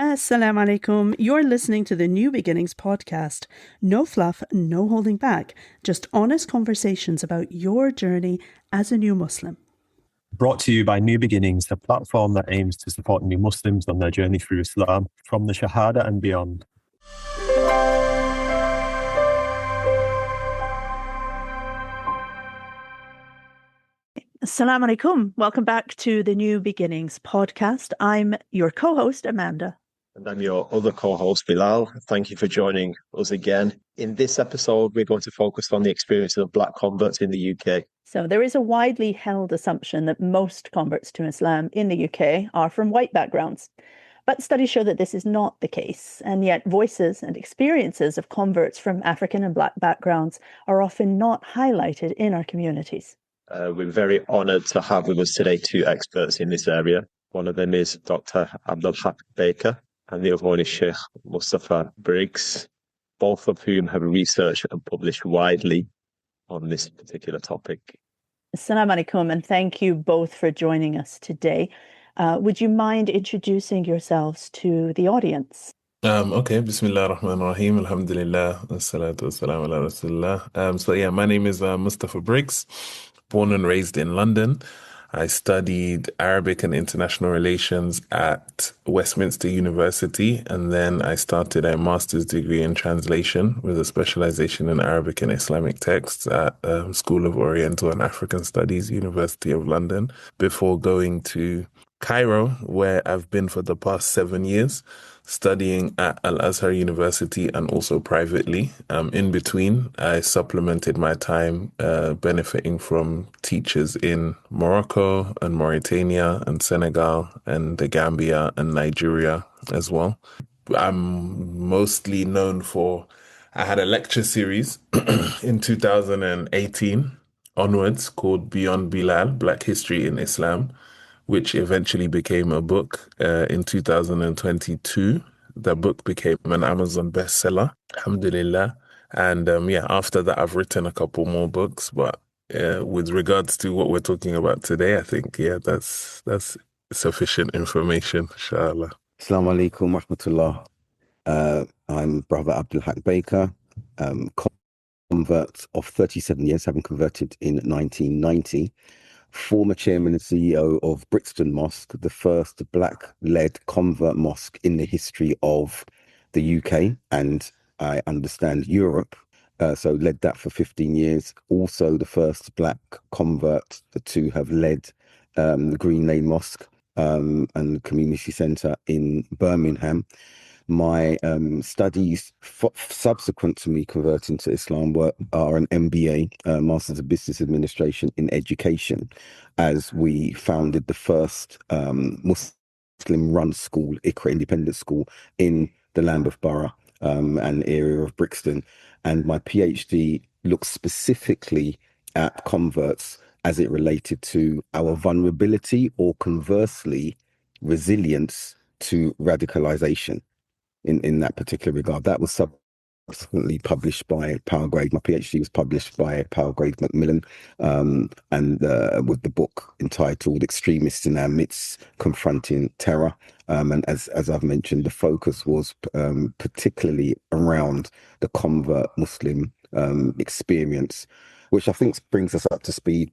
Assalamu alaikum. You're listening to the New Beginnings podcast. No fluff, no holding back, just honest conversations about your journey as a new Muslim. Brought to you by New Beginnings, the platform that aims to support new Muslims on their journey through Islam, from the Shahada and beyond. Assalamu alaikum. Welcome back to the New Beginnings podcast. I'm your co-host, Amanda. And I'm your other co-host, Bilal. Thank you for joining us again. In this episode, we're going to focus on the experience of Black converts in the UK. So there is a widely held assumption that most converts to Islam in the UK are from white backgrounds. But studies show that this is not the case, and yet voices and experiences of converts from African and Black backgrounds are often not highlighted in our communities. We're very honoured to have with us today two experts in this area. One of them is Dr. Abdul Haqq Baker, and the other one is Shaykh Mustafa Briggs, both of whom have researched and published widely on this particular topic. Assalamu alaikum, and thank you both for joining us today. Would you mind introducing yourselves to the audience? Okay, Bismillah ar-Rahman ar-Rahim, Alhamdulillah, As-salatu was-salamu ala Rasulullah. My name is Mustafa Briggs, born and raised in London. I studied Arabic and International Relations at Westminster University, and then I started a master's degree in translation with a specialization in Arabic and Islamic texts at School of Oriental and African Studies, University of London, before going to Cairo, where I've been for the past 7 years, studying at Al-Azhar University and also privately. In between, I supplemented my time benefiting from teachers in Morocco and Mauritania and Senegal and the Gambia and Nigeria as well. I'm mostly known for, I had a lecture series in 2018 onwards called Beyond Bilal, Black History in Islam, which eventually became a book in 2022. The book became an Amazon bestseller, alhamdulillah. And after that, I've written a couple more books. But with regards to what we're talking about today, I think, that's sufficient information, inshallah. Assalamu alaikum wa rahmatullah. I'm Brother Abdul Haqq Baker, convert of 37 years, having converted in 1990. Former chairman and CEO of Brixton Mosque, the first Black-led convert mosque in the history of the UK and I understand Europe. So led that for 15 years. Also the first Black convert to have led the Green Lane Mosque and the Community Centre in Birmingham. My studies subsequent to me converting to Islam are an MBA, Masters of Business Administration in Education, as we founded the first Muslim-run school, Iqra Independent School, in the Lambeth Borough and area of Brixton. And my PhD looks specifically at converts as it related to our vulnerability or conversely resilience to radicalization. In that particular regard, that was subsequently published by Powergrade. My PhD was published by Powergrade Macmillan, and with the book entitled "Extremists in Our Midst: Confronting Terror." And as I've mentioned, the focus was particularly around the convert Muslim experience, which I think brings us up to speed.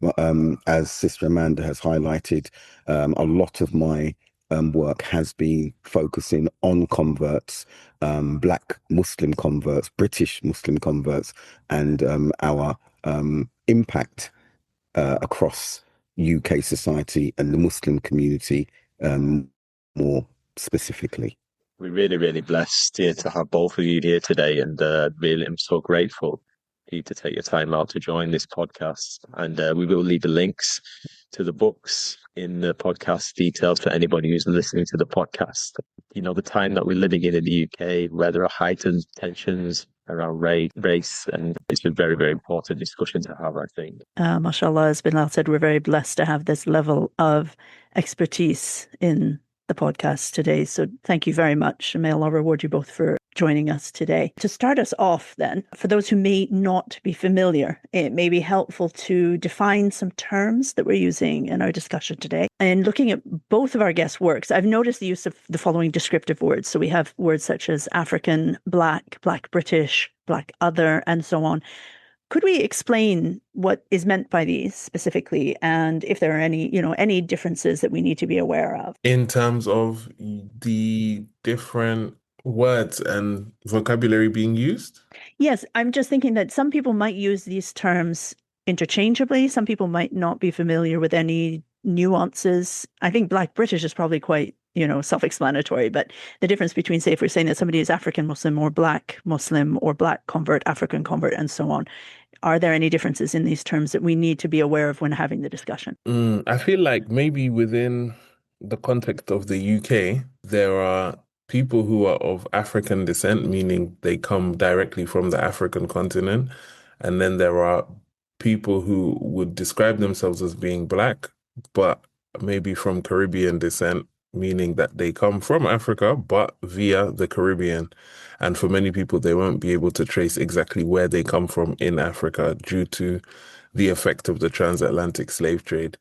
As Sister Amanda has highlighted, a lot of my work has been focusing on converts, Black Muslim converts, British Muslim converts, and our impact across UK society and the Muslim community more specifically. We're really, really blessed here to have both of you here today, and really I'm so grateful for you to take your time out to join this podcast. And we will leave the links to the books in the podcast details for anybody who's listening to the podcast. You know, the time that we're living in the UK, where there are heightened tensions around race, and it's a very, very important discussion to have, I think. MashaAllah, as Bilal said, we're very blessed to have this level of expertise in the podcast today. So thank you very much. And may Allah reward you both for joining us today. To start us off then, for those who may not be familiar, it may be helpful to define some terms that we're using in our discussion today. And looking at both of our guests' works, I've noticed the use of the following descriptive words. So we have words such as African, Black, Black British, Black Other, and so on. Could we explain what is meant by these specifically, and if there are any differences that we need to be aware of? In terms of the different words and vocabulary being used? Yes, I'm just thinking that some people might use these terms interchangeably. Some people might not be familiar with any nuances. I think Black British is probably quite, self-explanatory, but the difference between, say, if we're saying that somebody is African Muslim or Black Muslim or Black convert, African convert, and so on, are there any differences in these terms that we need to be aware of when having the discussion? I feel like maybe within the context of the UK, there are people who are of African descent, meaning they come directly from the African continent. And then there are people who would describe themselves as being Black, but maybe from Caribbean descent, meaning that they come from Africa, but via the Caribbean. And for many people, they won't be able to trace exactly where they come from in Africa due to the effect of the transatlantic slave trade.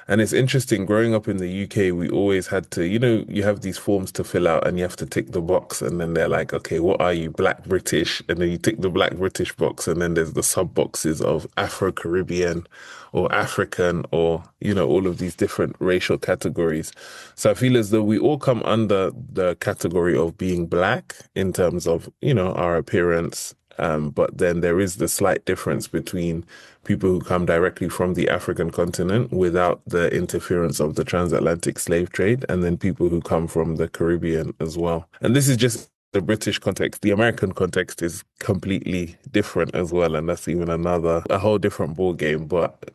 And it's interesting, growing up in the UK, we always had to, you have these forms to fill out and you have to tick the box. And then they're like, okay, what are you, Black British? And then you tick the Black British box. And then there's the sub boxes of Afro-Caribbean or African or, all of these different racial categories. So I feel as though we all come under the category of being Black in terms of, our appearance. But then there is the slight difference between people who come directly from the African continent without the interference of the transatlantic slave trade, and then people who come from the Caribbean as well. And this is just the British context. The American context is completely different as well, and that's even a whole different ball game. But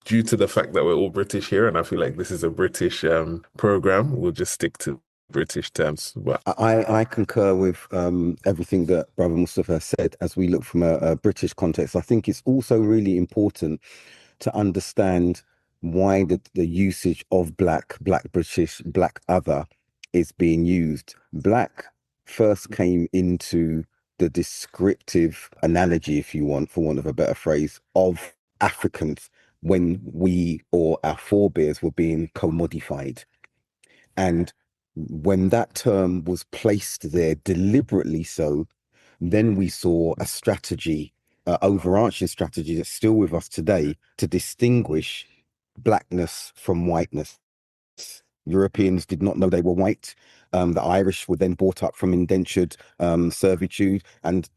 due to the fact that we're all British here, and I feel like this is a British program, we'll just stick to British terms. But I concur with everything that Brother Mustafa said. As we look from a British context, I think it's also really important to understand why the usage of Black British, Black Other is being used. Black first came into the descriptive analogy, if you want, for want of a better phrase, of Africans when we or our forebears were being commodified. And when that term was placed there deliberately so, then we saw a strategy, overarching strategy that's still with us today to distinguish Blackness from whiteness. Europeans did not know they were white. The Irish were then brought up from indentured servitude and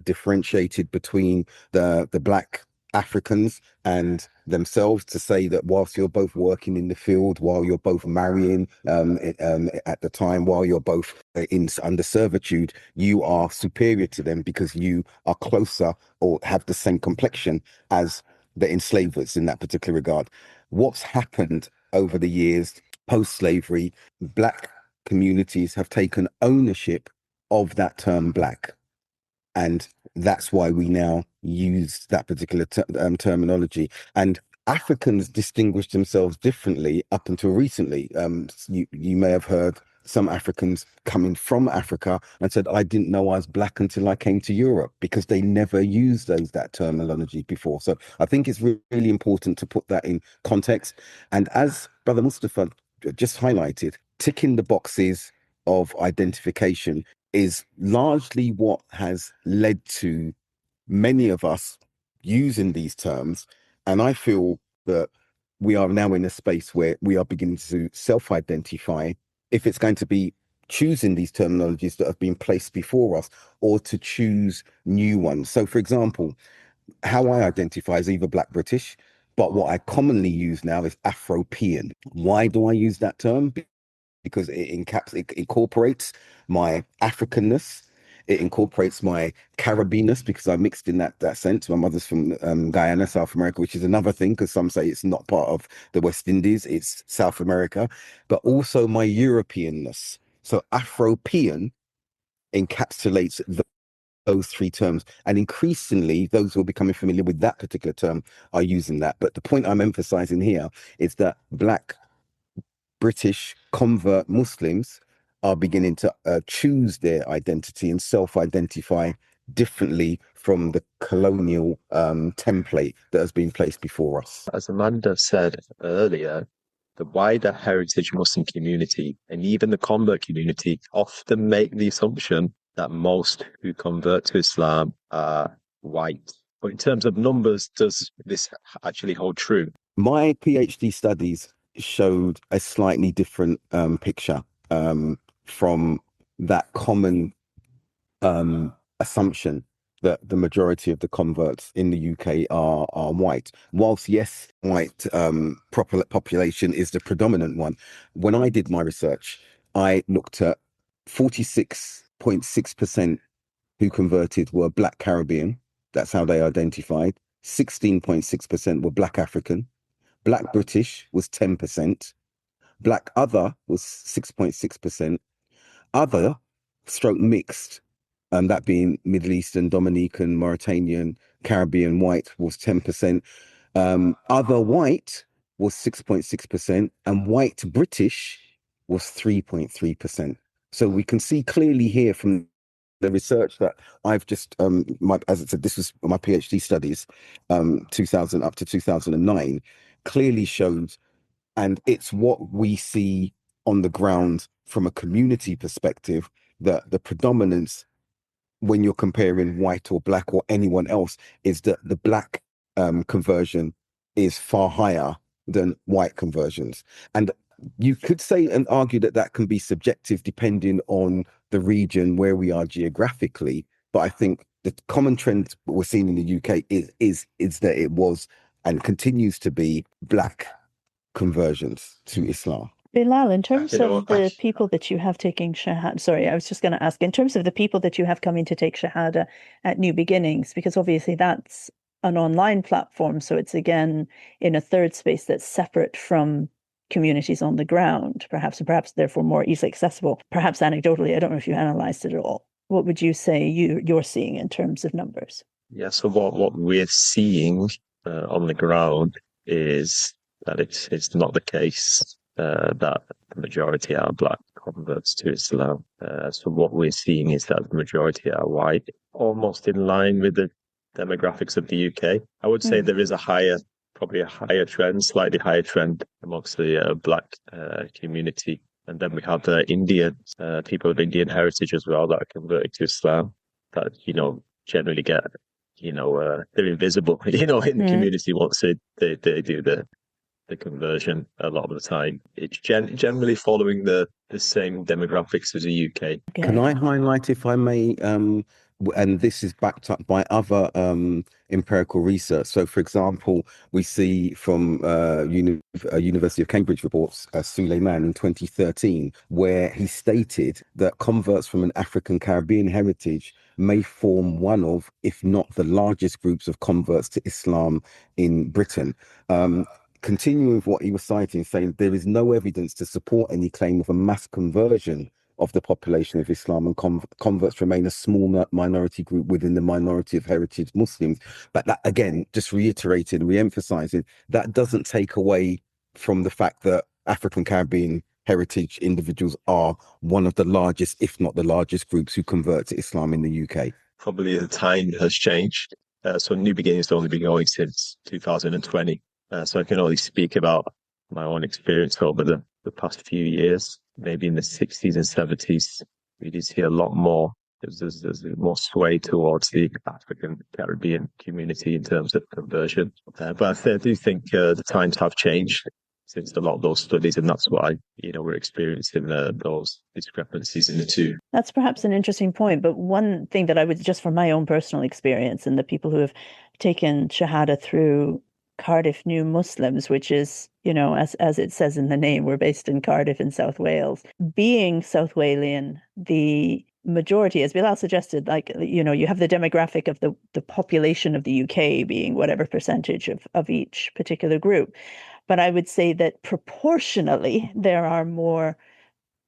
differentiated between the Black Africans and themselves to say that whilst you're both working in the field, while you're both marrying at the time, while you're both under servitude, you are superior to them because you are closer or have the same complexion as the enslavers in that particular regard. What's happened over the years post-slavery, Black communities have taken ownership of that term Black. And that's why we now use that particular terminology. And Africans distinguished themselves differently up until recently. You may have heard some Africans coming from Africa and said, I didn't know I was Black until I came to Europe, because they never used that terminology before. So I think it's really important to put that in context. And as Brother Mustafa just highlighted, ticking the boxes of identification is largely what has led to many of us using these terms. And I feel that we are now in a space where we are beginning to self-identify, if it's going to be choosing these terminologies that have been placed before us or to choose new ones. So, for example, how I identify is either Black British, but what I commonly use now is Afropean. Why do I use that term? Because it incorporates my Africanness. It incorporates my Caribbeanness, because I mixed in that sense. My mother's from Guyana, South America, which is another thing, because some say it's not part of the West Indies, it's South America, but also my Europeanness. So Afropean encapsulates those three terms. And increasingly, those who are becoming familiar with that particular term are using that. But the point I'm emphasizing here is that Black British convert Muslims are beginning to choose their identity and self-identify differently from the colonial template that has been placed before us. As Amanda said earlier, the wider heritage Muslim community and even the convert community often make the assumption that most who convert to Islam are white. But in terms of numbers, does this actually hold true? My PhD studies showed a slightly different picture from that common assumption that the majority of the converts in the UK are white. Whilst, yes, white population is the predominant one, when I did my research, I looked at 46.6% who converted were Black Caribbean. That's how they identified. 16.6% were Black African. Black British was 10%. Black Other was 6.6%. Other stroke mixed, that being Middle Eastern, Dominican, Mauritanian, Caribbean white was 10%. Other white was 6.6%, and white British was 3.3%. So we can see clearly here from the research that I've just, as I said, this was my PhD studies, 2000 up to 2009, clearly shows, and it's what we see on the ground from a community perspective, that the predominance when you're comparing white or black or anyone else is that the black conversion is far higher than white conversions. And you could say and argue that that can be subjective depending on the region where we are geographically. But I think the common trend we're seeing in the UK is that it was and continues to be black conversions to Islam. Bilal, in terms of the people that you have taking Shahada, sorry, I was just going to ask, in terms of the people that you have coming to take Shahada at New Beginnings, because obviously that's an online platform, so it's again in a third space that's separate from communities on the ground, perhaps therefore more easily accessible. Perhaps anecdotally, I don't know if you analysed it at all. What would you say you're seeing in terms of numbers? Yeah, so what we're seeing on the ground is that it's not the case that the majority are black converts to Islam. So what we're seeing is that the majority are white, almost in line with the demographics of the UK. I would say there is probably a higher trend, slightly higher trend amongst the black community. And then we have people of Indian heritage as well that are converting to Islam that, generally get, they're invisible, in the community once they do the conversion a lot of the time. It's generally following the same demographics as the UK. Okay. Can I highlight, if I may, and this is backed up by other empirical research. So, for example, we see from University of Cambridge reports, Suleiman in 2013, where he stated that converts from an African Caribbean heritage may form one of, if not the largest groups of converts to Islam in Britain. Continuing with what he was citing, saying there is no evidence to support any claim of a mass conversion of the population of Islam, and converts remain a small minority group within the minority of heritage Muslims. But that, again, just reiterating, re-emphasizing, that doesn't take away from the fact that African Caribbean heritage individuals are one of the largest, if not the largest groups who convert to Islam in the UK. Probably the time has changed. So New Beginnings has only been going since 2020. So I can only speak about my own experience over the past few years. Maybe in the 60s and 70s, we did see a lot more. There's more sway towards the African Caribbean community in terms of conversion. But I do think the times have changed since a lot of those studies, and that's why we're experiencing those discrepancies in the two. That's perhaps an interesting point, but one thing that I would, just from my own personal experience and the people who have taken Shahada through Cardiff New Muslims, which is, as it says in the name, we're based in Cardiff in South Wales. Being South Walian, the majority, as Bilal suggested, you have the demographic of the population of the UK being whatever percentage of each particular group. But I would say that proportionally, there are more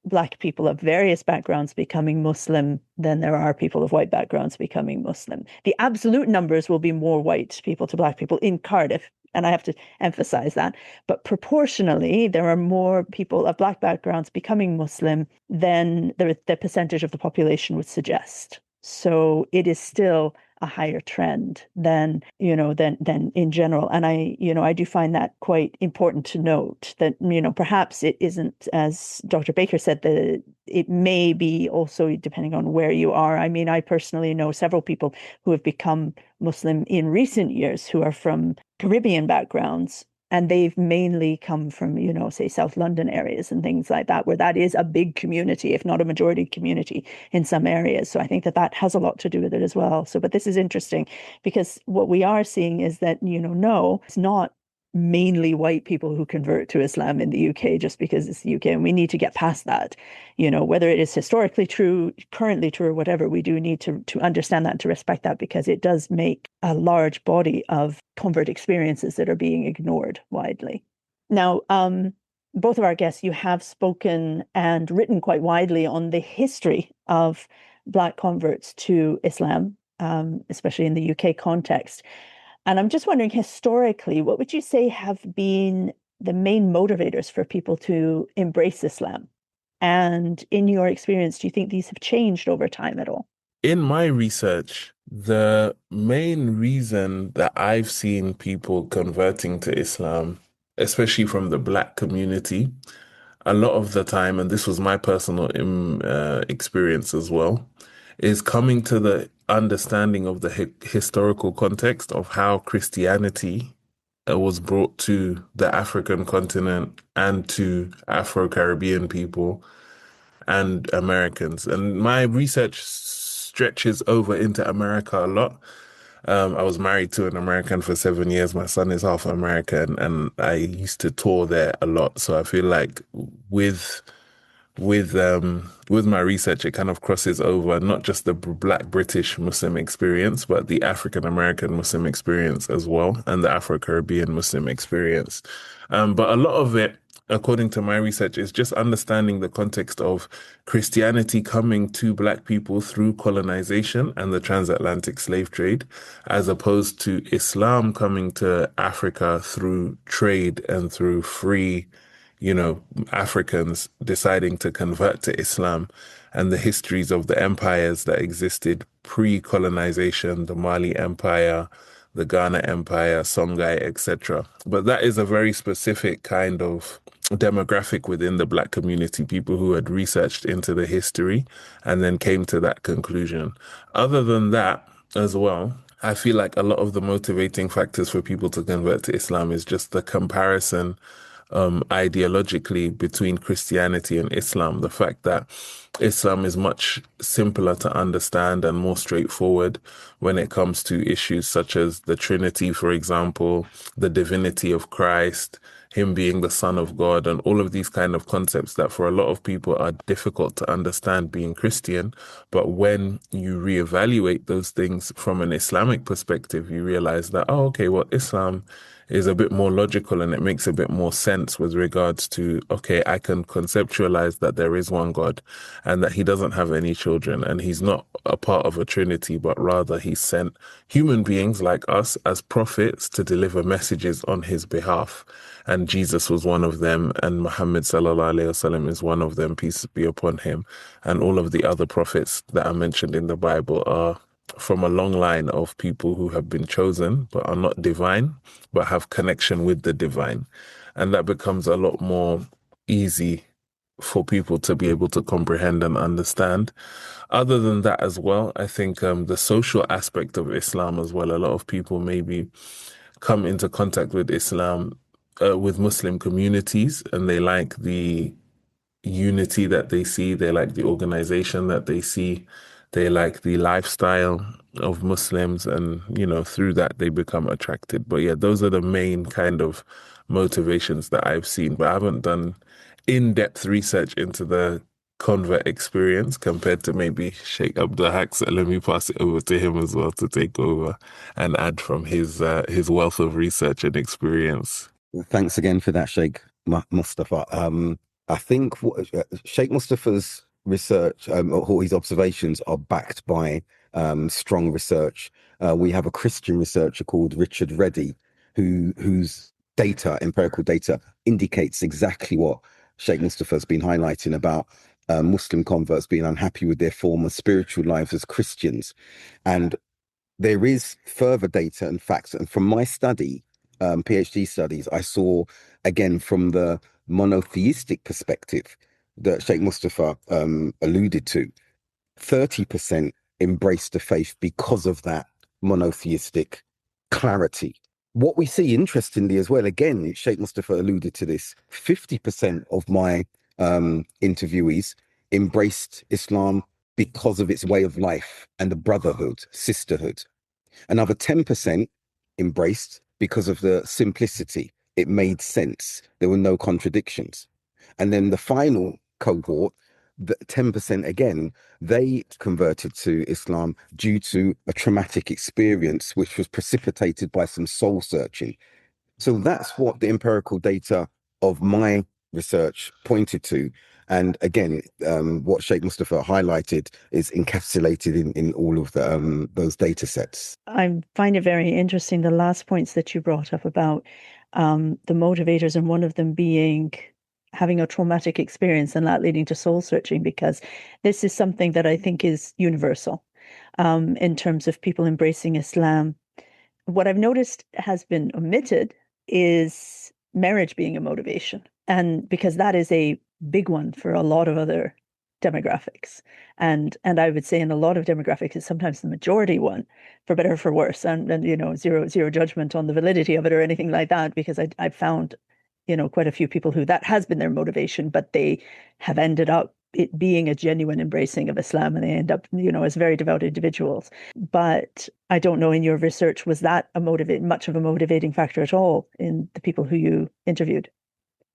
Black people of various backgrounds becoming Muslim than there are people of white backgrounds becoming Muslim. The absolute numbers will be more white people to Black people in Cardiff, and I have to emphasize that. But proportionally, there are more people of Black backgrounds becoming Muslim than the percentage of the population would suggest. So it is still a higher trend than in general. And I do find that quite important to note that, perhaps it isn't, as Dr. Baker said, that it may be also depending on where you are. I mean, I personally know several people who have become Muslim in recent years who are from Caribbean backgrounds, and they've mainly come from, say, South London areas and things like that, where that is a big community, if not a majority community in some areas. So I think that has a lot to do with it as well. So, but this is interesting because what we are seeing is that, no, it's not mainly white people who convert to Islam in the UK just because it's the UK, and we need to get past that. Whether it is historically true, currently true, or whatever, we do need to understand that and to respect that, because it does make a large body of convert experiences that are being ignored widely. Now, both of our guests, you have spoken and written quite widely on the history of Black converts to Islam, especially in the UK context. And I'm just wondering, historically, what would you say have been the main motivators for people to embrace Islam? And in your experience, do you think these have changed over time at all? In my research, the main reason that I've seen people converting to Islam, especially from the Black community, a lot of the time, and this was my personal experience as well, is coming to the understanding of the historical context of how Christianity was brought to the African continent and to Afro-Caribbean people and Americans. And my research stretches over into America a lot. I was married to an American for 7 years. My son is half American, and I used to tour there a lot. So I feel like with my research, it kind of crosses over not just the Black British Muslim experience, but the African American Muslim experience as well, and the Afro-Caribbean Muslim experience. But a lot of it, according to my research, is just understanding the context of Christianity coming to Black people through colonization and the transatlantic slave trade, as opposed to Islam coming to Africa through trade and through free, Africans deciding to convert to Islam, and the histories of the empires that existed pre-colonization, the Mali Empire, the Ghana Empire, Songhai, etc. But that is a very specific kind of demographic within the Black community, people who had researched into the history and then came to that conclusion. Other than that, as well, I feel like a lot of the motivating factors for people to convert to Islam is just the comparison ideologically between Christianity and Islam. The fact that Islam is much simpler to understand and more straightforward when it comes to issues such as the Trinity, for example, the divinity of Christ, him being the Son of God, and all of these kind of concepts that for a lot of people are difficult to understand being Christian. But when you reevaluate those things from an Islamic perspective, you realize that, okay, well, Islam is a bit more logical and it makes a bit more sense with regards to, okay, I can conceptualize that there is one God and that he doesn't have any children and he's not a part of a trinity, but rather he sent human beings like us as prophets to deliver messages on his behalf. And Jesus was one of them, and Muhammad sallallahu alaihi wasallam is one of them, peace be upon him. And all of the other prophets that are mentioned in the Bible are from a long line of people who have been chosen but are not divine, but have connection with the divine. And that becomes a lot more easy for people to be able to comprehend and understand. Other than that as well, I think the social aspect of Islam as well, a lot of people maybe come into contact with Islam, with Muslim communities, and they like the unity that they see, they like the organization that they see, they like the lifestyle of Muslims, and through that they become attracted. But yeah, those are the main kind of motivations that I've seen, but I haven't done in-depth research into the convert experience compared to maybe Shaykh Abdul Haqq. So let me pass it over to him as well to take over and add from his wealth of research and experience. Thanks again for that, Shaykh Mustafa. I think Sheikh Mustafa's research or his observations are backed by strong research. We have a Christian researcher called Richard Reddy, whose data, empirical data, indicates exactly what Sheikh Mustafa's been highlighting about Muslim converts being unhappy with their former spiritual lives as Christians. And there is further data and facts. And from my study, PhD studies, I saw, again, from the monotheistic perspective that Sheikh Mustafa alluded to, 30% embraced the faith because of that monotheistic clarity. What we see, interestingly as well, again, Sheikh Mustafa alluded to this, 50% of my interviewees embraced Islam because of its way of life and the brotherhood, sisterhood. Another 10% embraced because of the simplicity. It made sense. There were no contradictions. And then the final cohort, the 10% again, they converted to Islam due to a traumatic experience, which was precipitated by some soul searching. So that's what the empirical data of my research pointed to. And again, what Sheikh Mustafa highlighted is encapsulated in all of those data sets. I find it very interesting, the last points that you brought up about the motivators, and one of them being having a traumatic experience and that leading to soul searching, because this is something that I think is universal in terms of people embracing Islam. What I've noticed has been omitted is marriage being a motivation. And because that is a big one for a lot of other demographics. And I would say in a lot of demographics, it's sometimes the majority one, for better or for worse. And you know, zero judgment on the validity of it or anything like that, because I've found, you know, quite a few people who that has been their motivation, but they have ended up it being a genuine embracing of Islam, and they end up, you know, as very devout individuals. But I don't know, in your research, was that much of a motivating factor at all in the people who you interviewed?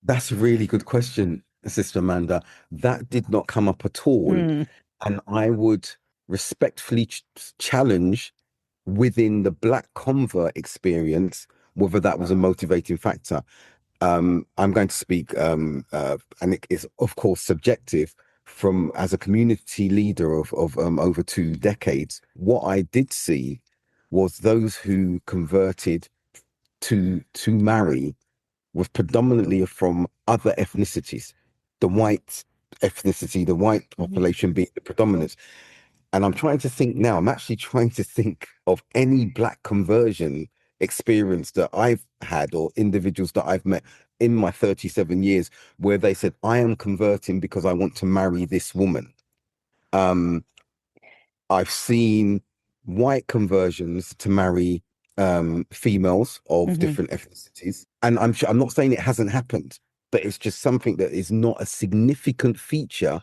That's a really good question, Sister Amanda. That did not come up at all. Mm. And I would respectfully challenge within the Black convert experience whether that was a motivating factor. I'm going to speak, and it is, of course, subjective. From as a community leader of over 2 decades, what I did see was those who converted to marry was predominantly from other ethnicities, the white ethnicity, the white population being the predominant. And I'm trying to think now, I'm actually trying to think of any Black conversion experience that I've had or individuals that I've met in my 37 years where they said, I am converting because I want to marry this woman. I've seen white conversions to marry females of different ethnicities. And I'm not saying it hasn't happened, but it's just something that is not a significant feature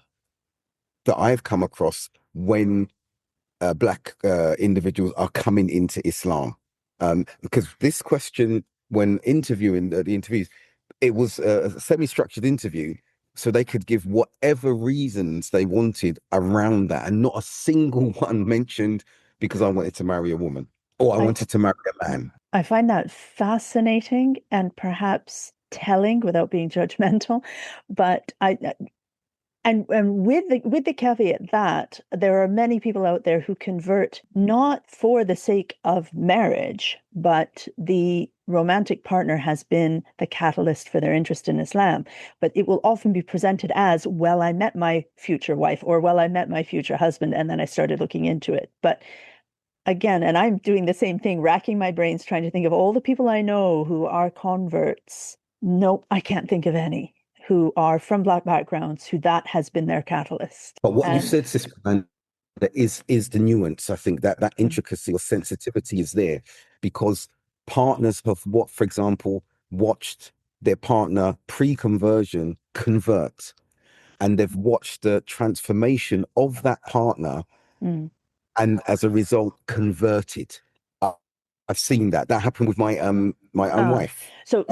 that I've come across when Black individuals are coming into Islam. Because this question, when interviewing the interviews, it was a semi-structured interview, so they could give whatever reasons they wanted around that, and not a single one mentioned because I wanted to marry a woman or I wanted to marry a man. I find that fascinating and perhaps telling without being judgmental, but and with the caveat that there are many people out there who convert not for the sake of marriage, but the romantic partner has been the catalyst for their interest in Islam. But it will often be presented as, well, I met my future wife, or well, I met my future husband, and then I started looking into it. But again, and I'm doing the same thing, racking my brains trying to think of all the people I know who are converts. Nope, I can't think of any who are from Black backgrounds who that has been their catalyst. But what you said, Sister Amanda, is the nuance. I think that intricacy or sensitivity is there because partners have, for example, watched their partner pre-conversion convert, and they've watched the transformation of that partner, and as a result, converted. I've seen that happened with my my own wife. So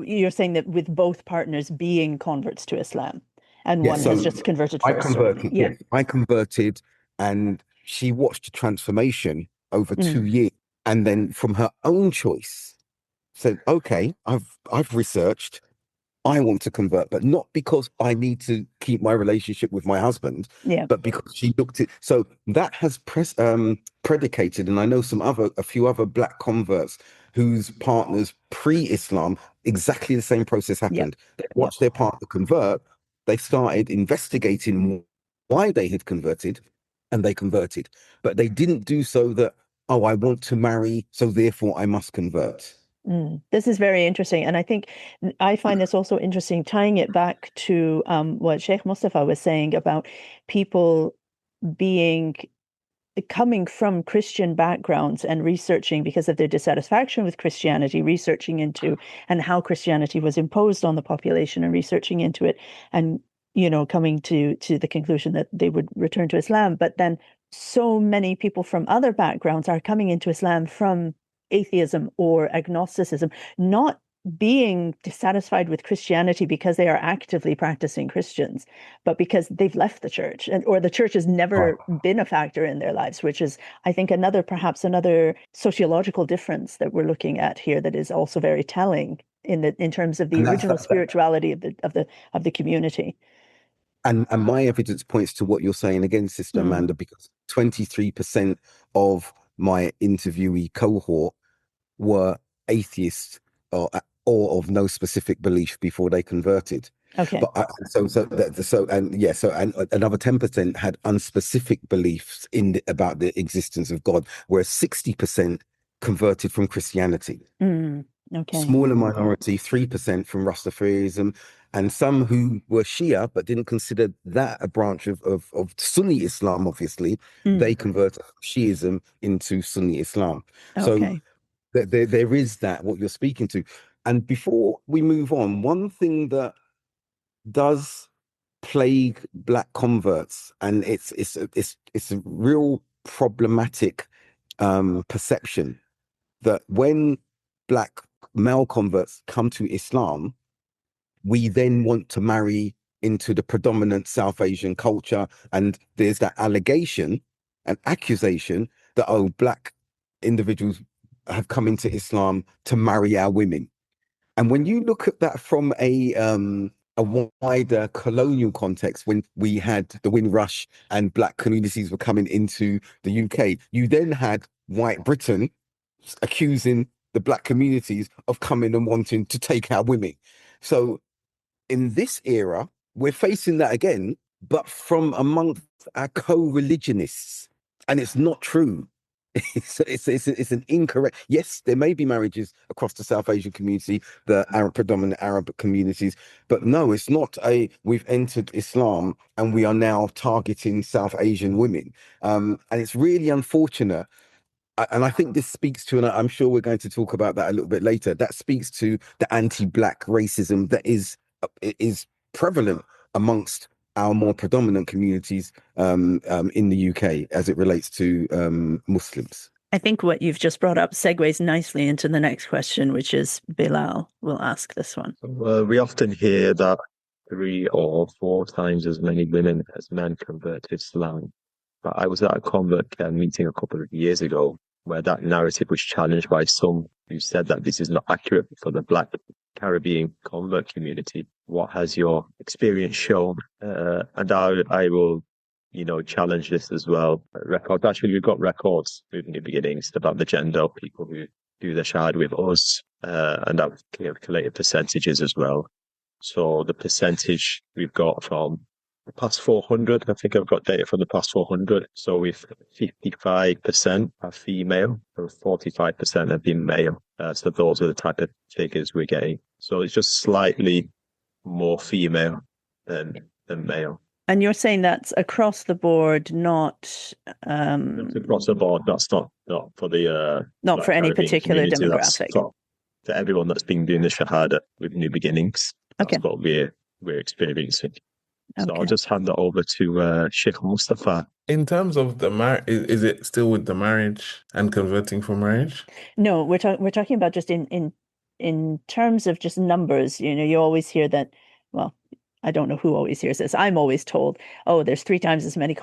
you're saying that with both partners being converts to Islam, and Yeah, one so has just converted I first. converted. Yes, I converted, and she watched the transformation over 2 years, and then from her own choice said, "Okay, I've researched. I want to convert, but not because I need to keep my relationship with my husband, Yeah. but because she looked at. So that has predicated, and I know a few other black converts whose partners pre-Islam, exactly the same process Yep. happened. They watched their partner convert. They started investigating why they had converted, and they converted. But they didn't do so that, oh, I want to marry, so therefore I must convert. This is very interesting. And I think I find this also interesting, tying it back to what Sheikh Mustafa was saying about people coming from Christian backgrounds and researching because of their dissatisfaction with Christianity, researching into and how Christianity was imposed on the population and researching into it, and coming to the conclusion that they would return to Islam. But then so many people from other backgrounds are coming into Islam from atheism or agnosticism, not being dissatisfied with Christianity because they are actively practicing Christians, but because they've left the church, or the church has never been a factor in their lives, which is, I think, perhaps another sociological difference that we're looking at here that is also very telling in terms of the original spirituality of the community. And my evidence points to what you're saying again, Sister Amanda, because 23% of my interviewee cohort were atheists or of no specific belief before they converted. Okay. But another 10% had unspecific beliefs about the existence of God, whereas 60% converted from Christianity. Okay. Smaller minority, 3% from Rastafarism, and some who were Shia but didn't consider that a branch of Sunni Islam. Obviously, they converted Shiism into Sunni Islam. Okay. So there is that, what you're speaking to. And before we move on, one thing that does plague black converts, and it's a real problematic perception, that when black male converts come to Islam, we then want to marry into the predominant South Asian culture. And there's that allegation and accusation that, oh, black individuals have come into Islam to marry our women. And when you look at that from a wider colonial context, when we had the Windrush and black communities were coming into the UK, you then had white Britain accusing the black communities of coming and wanting to take our women. So in this era, we're facing that again, but from amongst our co-religionists. And it's not true. It's an incorrect. Yes, there may be marriages across the South Asian community, the predominant Arab communities, but no, it's not we've entered Islam and we are now targeting South Asian women. And it's really unfortunate. And I think this speaks to, and I'm sure we're going to talk about that a little bit later, that speaks to the anti-black racism that is prevalent amongst our more predominant communities in the UK as it relates to Muslims. I think what you've just brought up segues nicely into the next question, which is Bilal will ask this one. We often hear that 3 or 4 times as many women as men convert to Islam. But I was at a convert meeting a couple of years ago where that narrative was challenged by some who said that this is not accurate for the Black Caribbean convert community. What has your experience shown? And I will, challenge this as well. Records. Actually, we've got records moving the beginnings about the gender of people who do the shahada with us, and I've collated percentages as well. So the percentage we've got from the past 400, I think I've got data from the past 400. So we've 55% are female, and 45% have been male. So those are the type of figures we're getting. So it's just slightly more female than male. And you're saying that's across the board, not across the board. That's not for the not for any Caribbean particular community. That's demographic. for everyone that's been doing the shahada with New Beginnings. That's Okay. what we're experiencing. So Okay. I'll just hand that over to Shaykh Mustafa. In terms of the is it still with the marriage and converting for marriage? No, we're talking about just in terms of just numbers. You always hear that. Well, I don't know who always hears this. I'm always told, oh, there's 3 times as many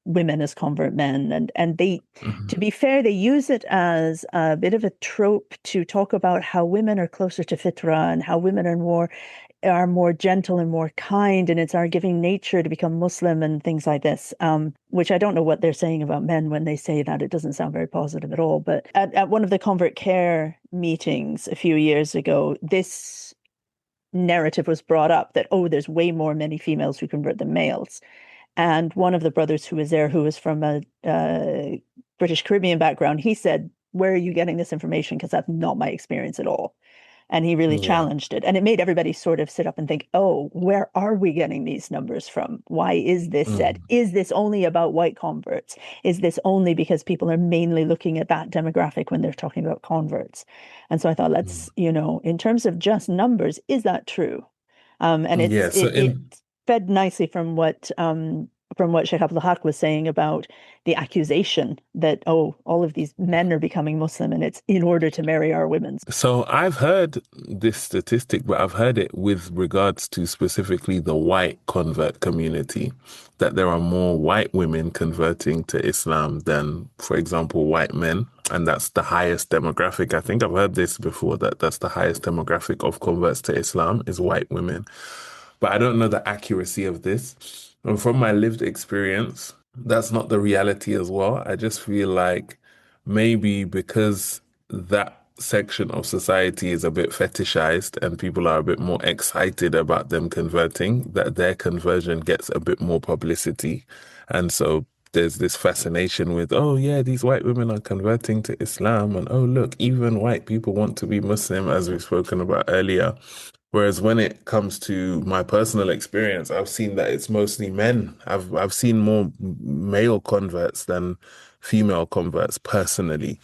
women as convert men. And they, Mhm. to be fair, they use it as a bit of a trope to talk about how women are closer to fitra and how women are more gentle and more kind, and it's our giving nature to become Muslim and things like this, which I don't know what they're saying about men when they say that. It doesn't sound very positive at all. But at one of the convert care meetings a few years ago, this narrative was brought up that, oh, there's way more many females who convert than males. And one of the brothers who was there, who was from a British Caribbean background, he said, where are you getting this information? Because that's not my experience at all. And he really Yeah. challenged it. And it made everybody sort of sit up and think, oh, where are we getting these numbers from? Why is this said? Is this only about white converts? Is this only because people are mainly looking at that demographic when they're talking about converts? And so I thought, let's, in terms of just numbers, is that true? And Yeah. So it in fed nicely from what Shaykh Abdul Haqq was saying about the accusation that, oh, all of these men are becoming Muslim and it's in order to marry our women. So I've heard this statistic, but I've heard it with regards to specifically the white convert community, that there are more white women converting to Islam than, for example, white men. And that's the highest demographic. I think I've heard this before, that that's the highest demographic of converts to Islam is white women. But I don't know the accuracy of this. And from my lived experience, that's not the reality as well. I just feel like maybe because that section of society is a bit fetishized and people are a bit more excited about them converting, that their conversion gets a bit more publicity. And so there's this fascination with, oh yeah, these white women are converting to Islam, and oh look, even white people want to be Muslim, as we've spoken about earlier. Whereas when it comes to my personal experience, I've seen that it's mostly men. I've seen more male converts than female converts personally.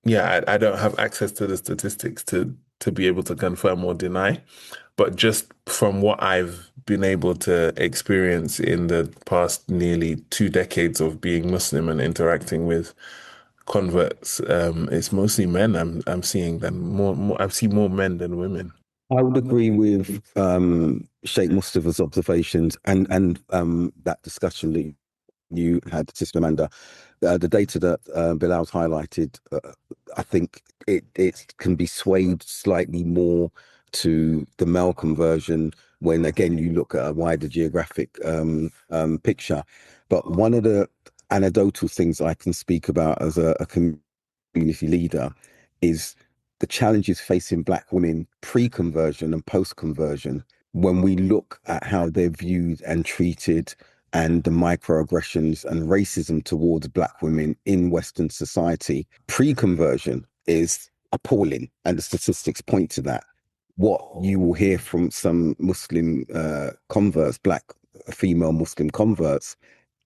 Yeah, I don't have access to the statistics to be able to confirm or deny, but just from what I've been able to experience in the past nearly 2 decades of being Muslim and interacting with converts, it's mostly men. I'm seeing than more. I've seen more men than women. I would agree with Sheikh Mustafa's observations and that discussion that you had, Sister Amanda. The data that Bilal's highlighted, I think it can be swayed slightly more to the male conversion when, again, you look at a wider geographic picture. But one of the anecdotal things I can speak about as a community leader is the challenges facing Black women pre-conversion and post-conversion when we look at how they're viewed and treated and the microaggressions and racism towards Black women in Western society. Pre-conversion is appalling, and the statistics point to that. What you will hear from some Muslim converts, Black female Muslim converts,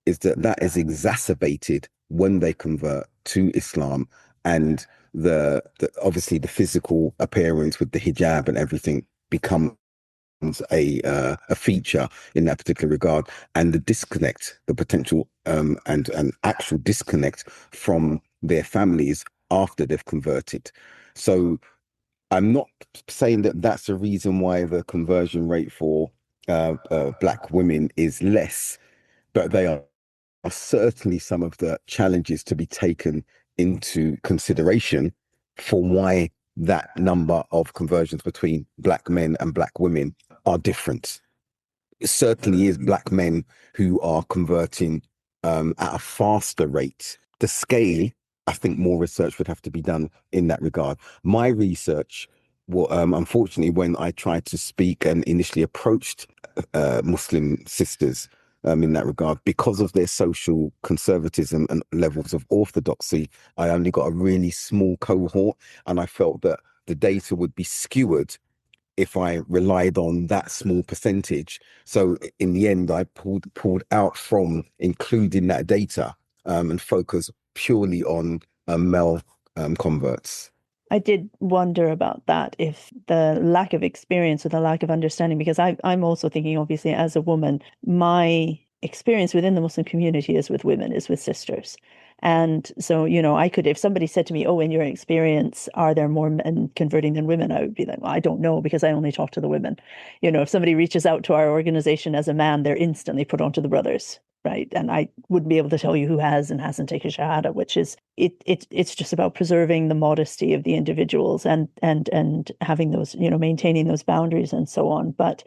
is that that is exacerbated when they convert to Islam, and the obviously the physical appearance with the hijab and everything becomes a feature in that particular regard, and the disconnect, the potential and an actual disconnect from their families after they've converted. So I'm not saying that that's the reason why the conversion rate for Black women is less, but they are certainly some of the challenges to be taken into consideration for why that number of conversions between Black men and Black women are different. It certainly is Black men who are converting at a faster rate. The scale, I think more research would have to be done in that regard. My research, well, unfortunately, when I tried to speak and initially approached Muslim sisters in that regard, because of their social conservatism and levels of orthodoxy, I only got a really small cohort, and I felt that the data would be skewered if I relied on that small percentage. So in the end, I pulled out from including that data and focus purely on male converts. I did wonder about that, if the lack of experience or the lack of understanding, because I'm also thinking, obviously, as a woman, my experience within the Muslim community is with women, is with sisters. And so, I could, if somebody said to me, oh, in your experience, are there more men converting than women? I would be like, well, I don't know, because I only talk to the women. If somebody reaches out to our organization as a man, they're instantly put onto the brothers. right? And I wouldn't be able to tell you who has and hasn't taken Shahada, which is it's just about preserving the modesty of the individuals and having those, maintaining those boundaries and so on. But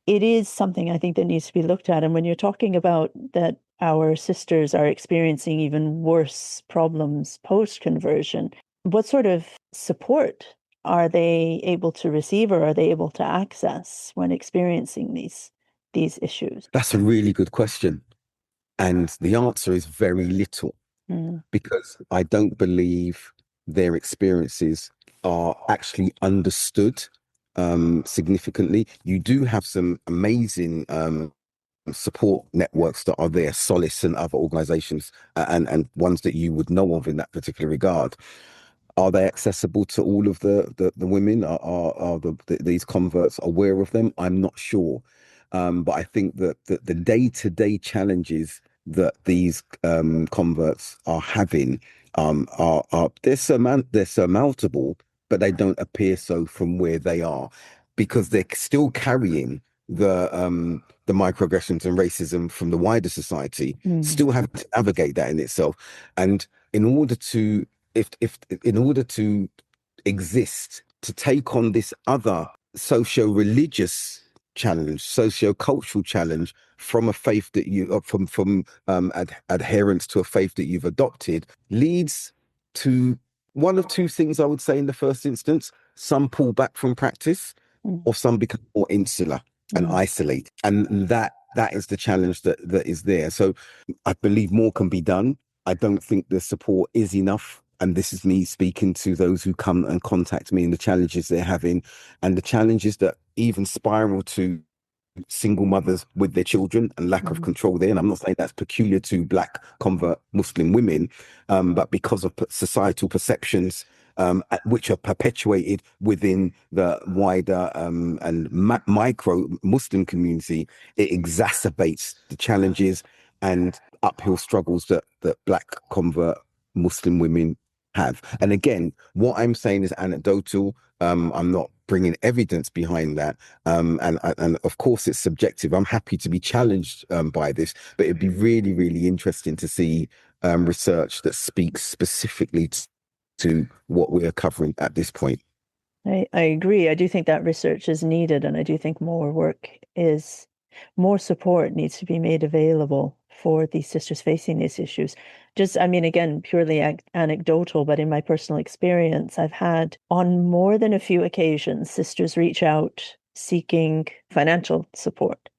it is something I think that needs to be looked at. And when you're talking about that our sisters are experiencing even worse problems post-conversion, what sort of support are they able to receive or are they able to access when experiencing these issues? That's a really good question. And the answer is very little, because I don't believe their experiences are actually understood significantly. You do have some amazing support networks that are there, Solace and other organizations, and ones that you would know of in that particular regard. Are they accessible to all of the women? Are these converts aware of them? I'm not sure. But I think that the day-to-day challenges that these converts are having they're surmountable, but they don't appear so from where they are, because they're still carrying the microaggressions and racism from the wider society, still having to navigate that in itself. And in order to if in order to exist, to take on this other socio-religious challenge, socio-cultural challenge from a faith that you from adherence to a faith that you've adopted, leads to one of two things, I would say. In the first instance, some pull back from practice, or some become more insular and isolate, and that is the challenge that is there. So I believe more can be done. I don't think the support is enough. And this is me speaking to those who come and contact me and the challenges they're having, and the challenges that even spiral to single mothers with their children and lack of control there. And I'm not saying that's peculiar to Black convert Muslim women, but because of societal perceptions, which are perpetuated within the wider and micro Muslim community, it exacerbates the challenges and uphill struggles that Black convert Muslim women have. And again, what I'm saying is anecdotal. I'm not bringing evidence behind that. And of course, it's subjective. I'm happy to be challenged by this, but it'd be really, really interesting to see research that speaks specifically to what we are covering at this point. I agree. I do think that research is needed, and I do think more support needs to be made available for these sisters facing these issues. Just, I mean, again, purely anecdotal, but in my personal experience, I've had on more than a few occasions sisters reach out seeking financial support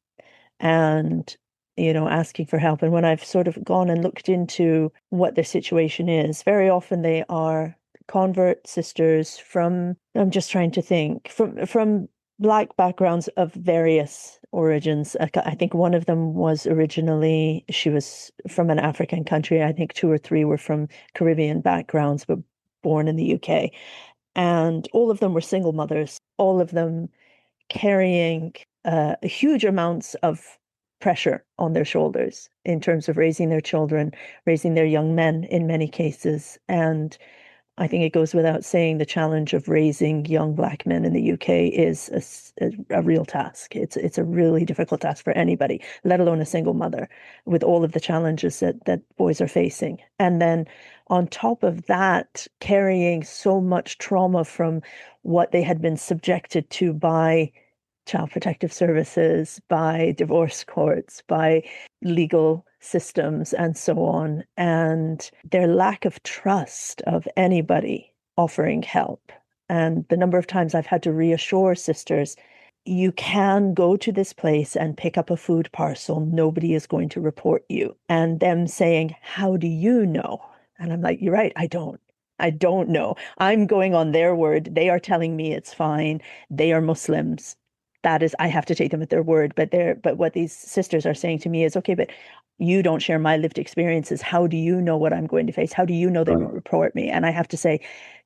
and asking for help. And when I've sort of gone and looked into what their situation is, very often they are convert sisters from, I'm just trying to think, from Black backgrounds of various origins. I think one of them was originally, she was from an African country. I think 2 or 3 were from Caribbean backgrounds, but born in the UK. And all of them were single mothers, all of them carrying huge amounts of pressure on their shoulders in terms of raising their children, raising their young men in many cases. And I think it goes without saying the challenge of raising young Black men in the UK is a real task. It's a really difficult task for anybody, let alone a single mother, with all of the challenges that boys are facing. And then on top of that, carrying so much trauma from what they had been subjected to by Child Protective Services, by divorce courts, by legal systems, and so on, and their lack of trust of anybody offering help. And the number of times I've had to reassure sisters, you can go to this place and pick up a food parcel. Nobody is going to report you. And them saying, how do you know? And I'm like, you're right, I don't know. I'm going on their word. They are telling me it's fine. They are Muslims. That is, I have to take them at their word. But what these sisters are saying to me is, okay, but you don't share my lived experiences. How do you know what I'm going to face? How do you know they won't report me? And I have to say,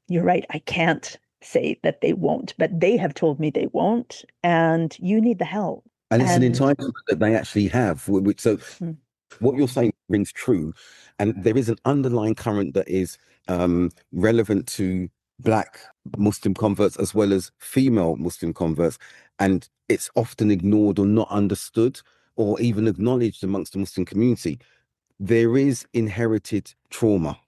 you're right, I can't say that they won't, but they have told me they won't, and you need the help. And it's an entitlement that they actually have. So what you're saying rings true. And there is an underlying current that is relevant to Black Muslim converts as well as female Muslim converts. And it's often ignored or not understood, or even acknowledged amongst the Muslim community, there is inherited trauma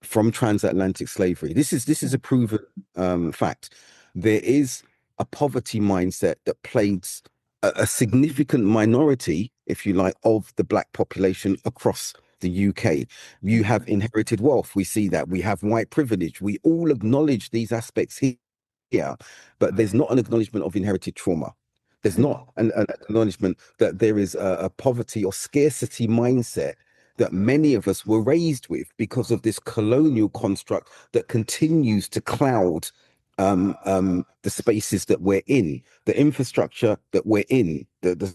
from transatlantic slavery. This is a proven fact. There is a poverty mindset that plagues a significant minority, if you like, of the Black population across the UK. You have inherited wealth. We see that. We have white privilege. We all acknowledge these aspects here, but there's not an acknowledgement of inherited trauma. There's not an acknowledgement that there is a poverty or scarcity mindset that many of us were raised with because of this colonial construct that continues to cloud the spaces that we're in, the infrastructure that we're in, the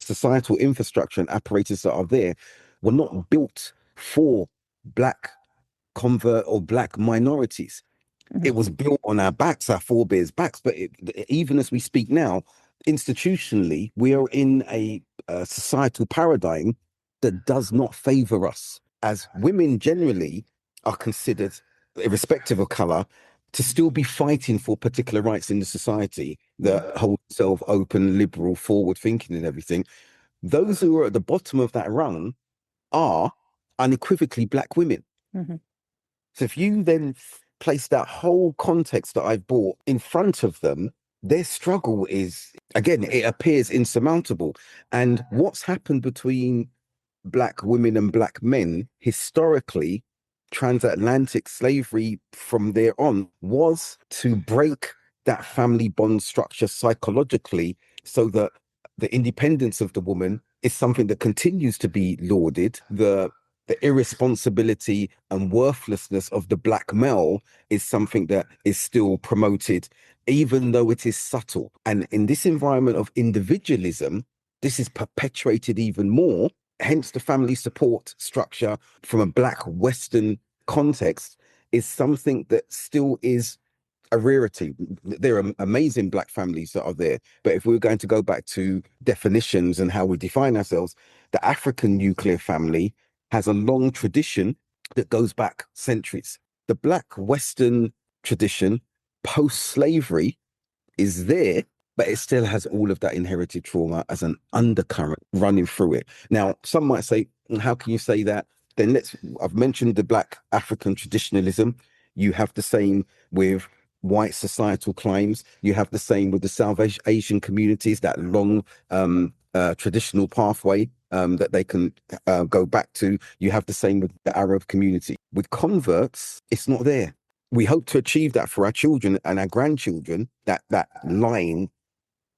societal infrastructure and apparatus that are there were not built for Black convert or Black minorities. It was built on our backs, our forebears' backs. But even as we speak now, institutionally, we are in a societal paradigm that does not favor us, as women generally are considered, irrespective of color, to still be fighting for particular rights in the society that hold itself open, liberal, forward thinking and everything. Those who are at the bottom of that rung are unequivocally Black women. So if you then place that whole context that I've brought in front of them, their struggle is, again, it appears insurmountable. And what's happened between Black women and Black men historically, transatlantic slavery from there on, was to break that family bond structure psychologically so that the independence of the woman is something that continues to be lauded. The irresponsibility and worthlessness of the Black male is something that is still promoted, even though it is subtle. And in this environment of individualism, this is perpetuated even more. Hence, the family support structure from a Black Western context is something that still is a rarity. There are amazing Black families that are there. But if we're going to go back to definitions and how we define ourselves, the African nuclear family has a long tradition that goes back centuries. The Black Western tradition, post-slavery, is there, but it still has all of that inherited trauma as an undercurrent running through it. Now, some might say, how can you say that? Then I've mentioned the Black African traditionalism. You have the same with white societal claims. You have the same with the South Asian communities, that long traditional pathway that they can go back to. You have the same with the Arab community. With converts, it's not there. We hope to achieve that for our children and our grandchildren, that line.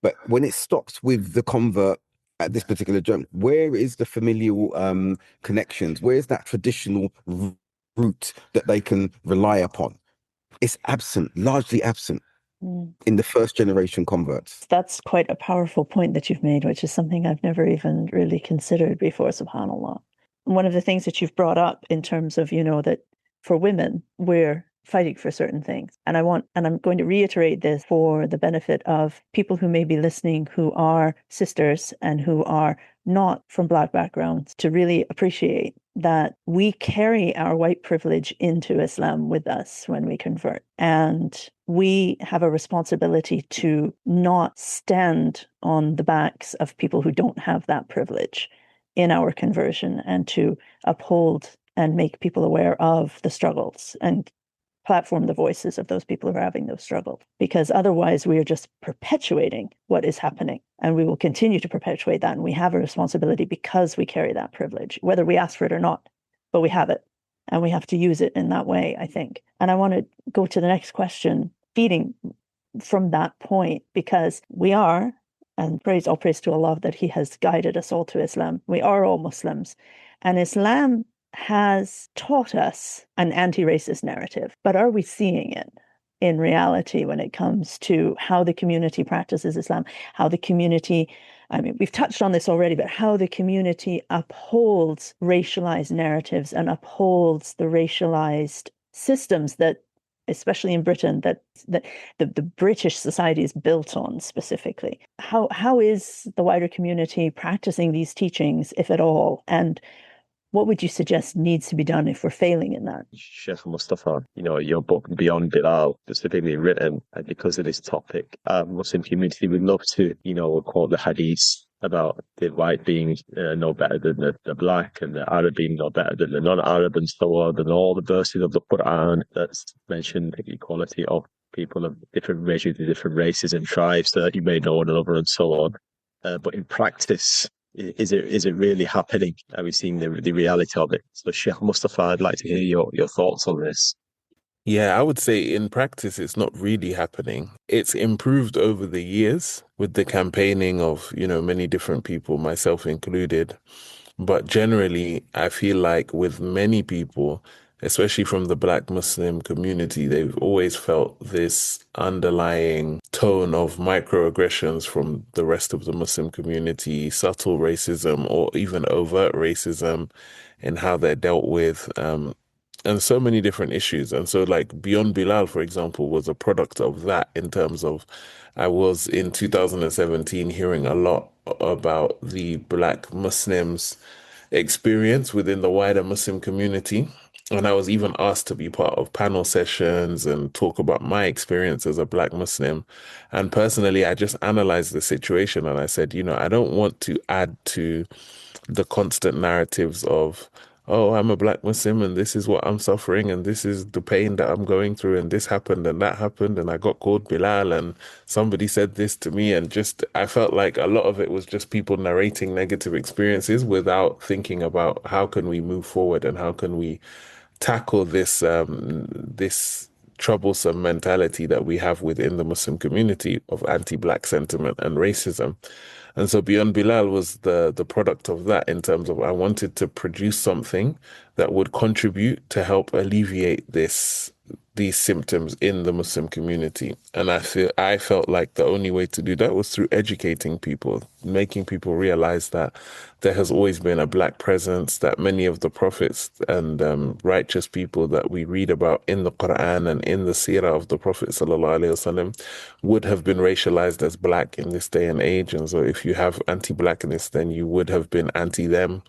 But when it stops with the convert at this particular journey, where is the familial connections? Where's that traditional route that they can rely upon? It's absent, largely absent in the first generation converts. That's quite a powerful point that you've made, which is something I've never even really considered before, subhanAllah. One of the things that you've brought up in terms of, that for women, we're fighting for certain things. And I'm going to reiterate this for the benefit of people who may be listening who are sisters and who are not from Black backgrounds, to really appreciate that we carry our white privilege into Islam with us when we convert. And we have a responsibility to not stand on the backs of people who don't have that privilege in our conversion, and to uphold and make people aware of the struggles and platform the voices of those people who are having those struggles. Because otherwise we are just perpetuating what is happening, and we will continue to perpetuate that. And we have a responsibility because we carry that privilege, whether we ask for it or not, but we have it, and we have to use it in that way, I think. And I want to go to the next question, feeding from that point, because we are, and all praise to Allah that He has guided us all to Islam. We are all Muslims, and Islam has taught us an anti-racist narrative, but are we seeing it in reality when it comes to how the community practices Islam, how the community, we've touched on this already, but how the community upholds racialized narratives and upholds the racialized systems that, especially in Britain, that the British society is built on specifically. How is the wider community practicing these teachings, if at all? And what would you suggest needs to be done if we're failing in that? Shaykh Mustafa, your book Beyond Bilal, specifically written because of this topic. Muslim community would love to, quote the hadith about the white being no better than the black, and the Arab being no better than the non-Arab, and so on, and all the verses of the Quran that's mentioned equality of people of different races, different races and tribes that you may know one another, and so on. But in practice, is it really happening? Are we seeing the reality of it? So, Sheikh Mustafa, I'd like to hear your thoughts on this. Yeah, I would say in practice, it's not really happening. It's improved over the years with the campaigning of, many different people, myself included. But generally, I feel like with many people, especially from the Black Muslim community, they've always felt this underlying tone of microaggressions from the rest of the Muslim community, subtle racism or even overt racism in how they're dealt with. And so many different issues. And so, like, Beyond Bilal, for example, was a product of that in terms of I was in 2017 hearing a lot about the Black Muslims' experience within the wider Muslim community. And I was even asked to be part of panel sessions and talk about my experience as a Black Muslim. And personally, I just analyzed the situation and I said, I don't want to add to the constant narratives of, oh, I'm a Black Muslim and this is what I'm suffering and this is the pain that I'm going through and this happened and that happened and I got called Bilal and somebody said this to me, and just I felt like a lot of it was just people narrating negative experiences without thinking about how can we move forward and how can we tackle this troublesome mentality that we have within the Muslim community of anti-Black sentiment and racism. And so Beyond Bilal was the product of that, in terms of I wanted to produce something that would contribute to help alleviate these symptoms in the Muslim community. And I felt like the only way to do that was through educating people, making people realize that there has always been a Black presence, that many of the prophets and righteous people that we read about in the Quran and in the seerah of the Prophet ﷺ would have been racialized as Black in this day and age. And so if you have anti-Blackness, then you would have been anti-them.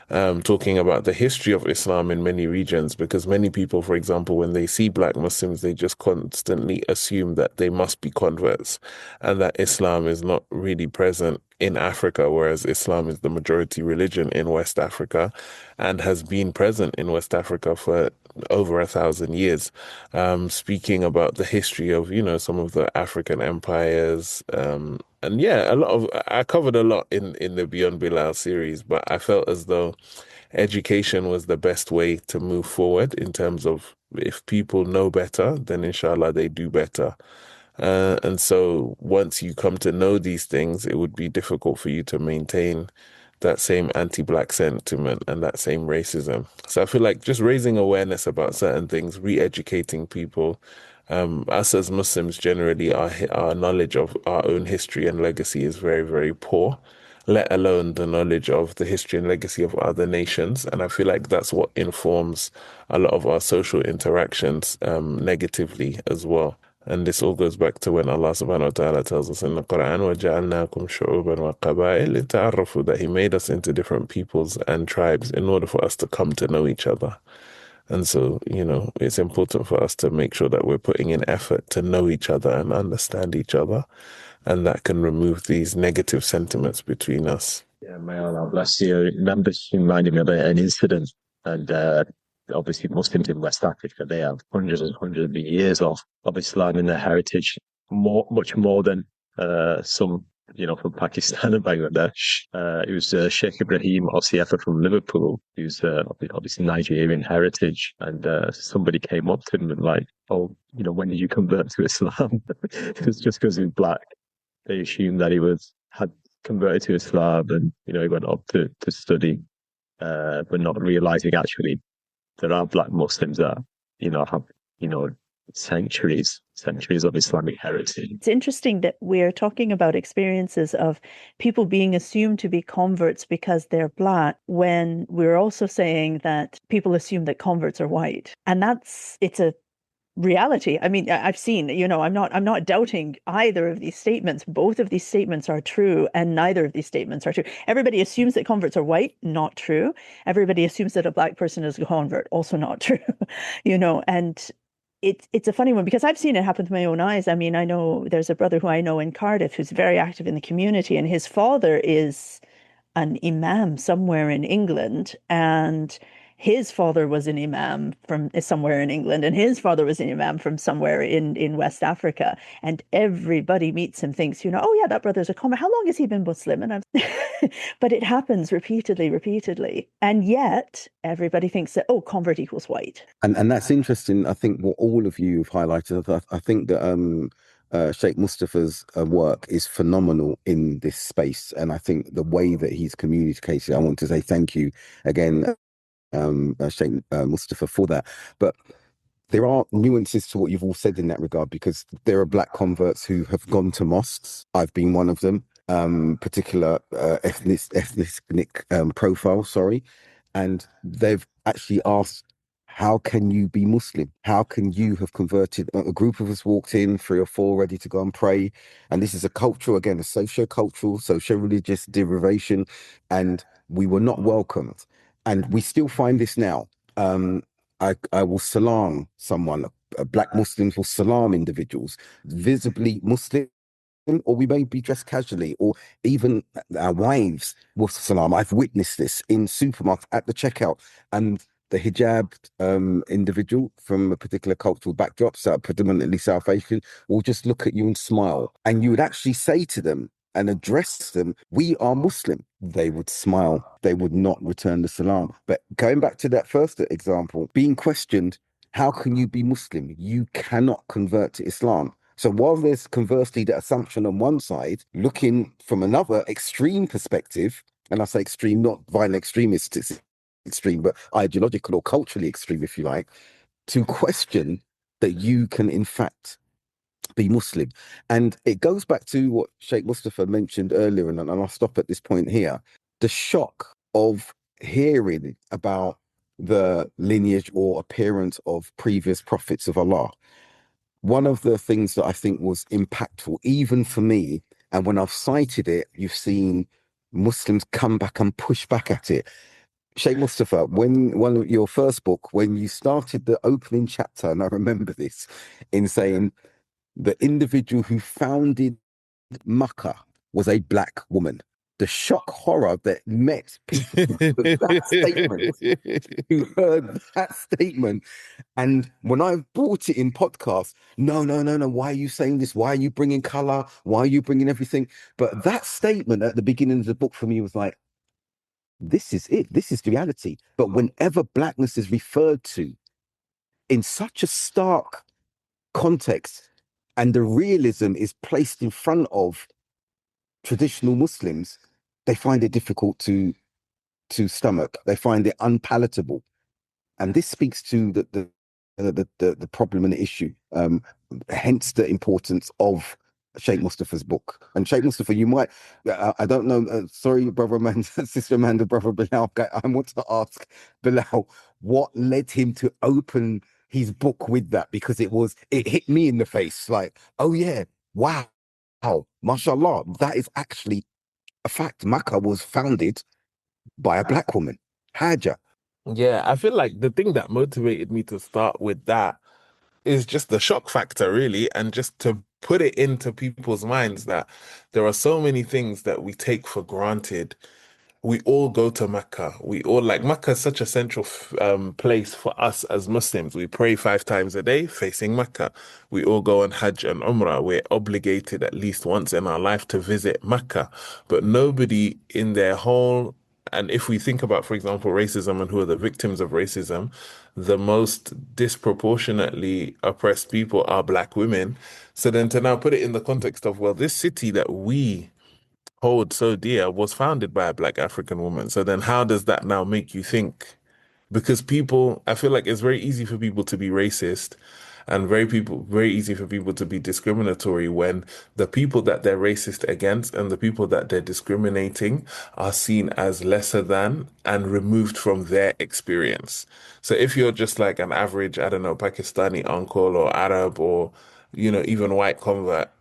Talking about the history of Islam in many regions, because many people, for example, when they see Black Muslims, they just constantly assume that they must be converts and that Islam is not really present in Africa, whereas Islam is the majority religion in West Africa and has been present in West Africa for over 1,000 years. Speaking about the history of, some of the African empires, and yeah, I covered a lot in the Beyond Bilal series, but I felt as though education was the best way to move forward, in terms of if people know better, then inshallah they do better. And so once you come to know these things, it would be difficult for you to maintain that same anti-Black sentiment and that same racism. So I feel like just raising awareness about certain things, re-educating people. Us as Muslims, generally, our knowledge of our own history and legacy is very, very poor, let alone the knowledge of the history and legacy of other nations. And I feel like that's what informs a lot of our social interactions negatively as well. And this all goes back to when Allah subhanahu wa ta'ala tells us in the Quran, وَجَعَلْنَاكُمْ شُعُوبًا وَقَبَائِلَ لِتَعَرَّفُوا, that He made us into different peoples and tribes in order for us to come to know each other. And so, it's important for us to make sure that we're putting in effort to know each other and understand each other. And that can remove these negative sentiments between us. Yeah, may Allah bless you. Remember, you reminded me of an incident, and obviously Muslims in West Africa, they have hundreds and hundreds of years of Islam in their heritage, much more than some, from Pakistan and Bangladesh. It was Sheikh Ibrahim Osiafa from Liverpool, who's obviously Nigerian heritage, and somebody came up to him and like, oh, when did you convert to Islam? It was just because he was Black. They assumed that he had converted to Islam, and he went up to study, but not realizing actually there are Black Muslims that have centuries of Islamic heritage. It's interesting that we're talking about experiences of people being assumed to be converts because they're Black, when we're also saying that people assume that converts are white, and it's a reality. I mean, I've seen, I'm not doubting either of these statements. Both of these statements are true, and neither of these statements are true. Everybody assumes that converts are white, not true. Everybody assumes that a Black person is a convert, also not true. And it's a funny one because I've seen it happen with my own eyes. I mean, I know there's a brother who I know in Cardiff who's very active in the community, and his father is an imam somewhere in England, and his father was an imam from somewhere in England, and his father was an imam from somewhere in West Africa. And everybody meets him, thinks, oh yeah, that brother's a convert. How long has he been Muslim? And I'm, but it happens repeatedly, repeatedly, and yet everybody thinks that convert equals white. And that's interesting. I think what all of you have highlighted. I think that Sheikh Mustafa's work is phenomenal in this space, and I think the way that he's communicated. I want to say thank you again, Sheikh Mustafa, for that. But there are nuances to what you've all said in that regard, because there are black converts who have gone to mosques. I've been one of them, particular ethnic profile, sorry. And they've actually asked, how can you be Muslim? How can you have converted? A group of us walked in, 3 or 4, ready to go and pray. And this is a cultural, again, a socio-cultural, socio-religious derivation. And we were not welcomed. And we still find this now. I will salam someone. Black Muslims will salam individuals, visibly Muslim, or we may be dressed casually, or even our wives will salam. I've witnessed this in supermarkets at the checkout, and the hijabbed individual from a particular cultural backdrop, so predominantly South Asian, will just look at you and smile. And you would actually say to them and address them, "We are Muslim." They would smile. They would not return the salam. But going back to that first example, being questioned, how can you be Muslim? You cannot convert to Islam. So while there's conversely the assumption on one side, looking from another extreme perspective, and I say extreme, not violent extremist extreme, but ideological or culturally extreme, if you like, to question that you can in fact be Muslim. And it goes back to what Sheikh Mustafa mentioned earlier, and I'll stop at this point here. The shock of hearing about the lineage or appearance of previous prophets of Allah. One of the things that I think was impactful, even for me, and when I've cited it, you've seen Muslims come back and push back at it. Sheikh Mustafa, when one of your first book, when you started the opening chapter, and I remember this, in saying the individual who founded Makkah was a black woman. The shock horror that met people who heard that statement. And when I brought it in podcast, no, why are you saying this? Why are you bringing color? Why are you bringing everything? But that statement at the beginning of the book for me was like, this is it. This is the reality. But whenever blackness is referred to in such a stark context, and the realism is placed in front of traditional Muslims, they find it difficult to stomach. They find it unpalatable, and this speaks to the problem and the issue. Hence the importance of Sheikh Mustafa's book. And Sheikh Mustafa, you might, I don't know, sorry, brother Amanda, sister Amanda, brother Bilal, I want to ask Bilal, what led him to open his book with that? Because it hit me in the face, like, oh yeah, wow, mashallah, that is actually a fact. Makkah was founded by a black woman, Hajar. Yeah, I feel like the thing that motivated me to start with that is just the shock factor, really, and just to put it into people's minds that there are so many things that we take for granted. We all go to Mecca. We all like Mecca is such a central place for us as Muslims. We pray 5 times a day facing Mecca. We all go on Hajj and Umrah. We're obligated at least once in our life to visit Mecca. But nobody in their whole, and if we think about, for example, racism and who are the victims of racism, the most disproportionately oppressed people are black women. So then to now put it in the context of, well, this city that we hold so dear was founded by a black African woman. So then how does that now make you think? Because people, I feel like it's very easy for people to be racist and very easy for people to be discriminatory when the people that they're racist against and the people that they're discriminating are seen as lesser than and removed from their experience. So if you're just like an average, I don't know, Pakistani uncle or Arab or, even white convert,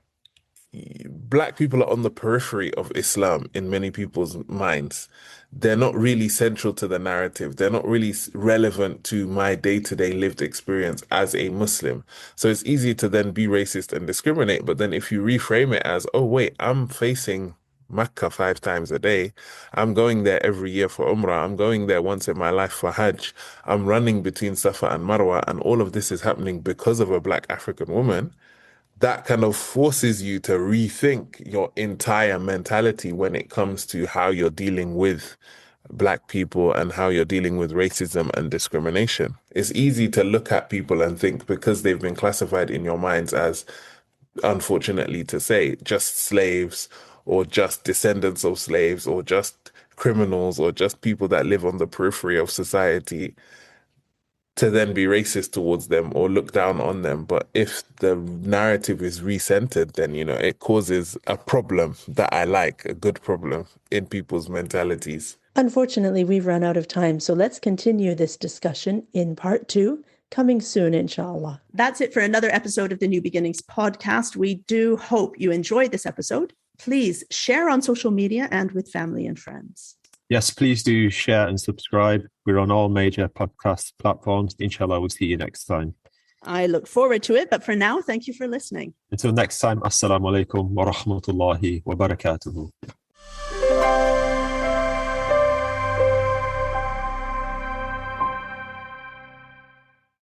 Black people are on the periphery of Islam in many people's minds. They're not really central to the narrative. They're not really relevant to my day-to-day lived experience as a Muslim. So it's easy to then be racist and discriminate. But then if you reframe it as, oh, wait, I'm facing Mecca 5 times a day. I'm going there every year for Umrah. I'm going there once in my life for Hajj. I'm running between Safa and Marwa. And all of this is happening because of a Black African woman. That kind of forces you to rethink your entire mentality when it comes to how you're dealing with Black people and how you're dealing with racism and discrimination. It's easy to look at people and think because they've been classified in your minds as, unfortunately to say, just slaves or just descendants of slaves or just criminals or just people that live on the periphery of society, to then be racist towards them or look down on them. But if the narrative is recentered, then, it causes a problem that I like, a good problem in people's mentalities. Unfortunately, we've run out of time, so let's continue this discussion in part 2, coming soon, inshallah. That's it for another episode of the New Beginnings podcast. We do hope you enjoyed this episode. Please share on social media and with family and friends. Yes, please do share and subscribe. We're on all major podcast platforms. Inshallah, we'll see you next time. I look forward to it, but for now, thank you for listening. Until next time, Assalamu alaikum wa rahmatullahi wa barakatuhu.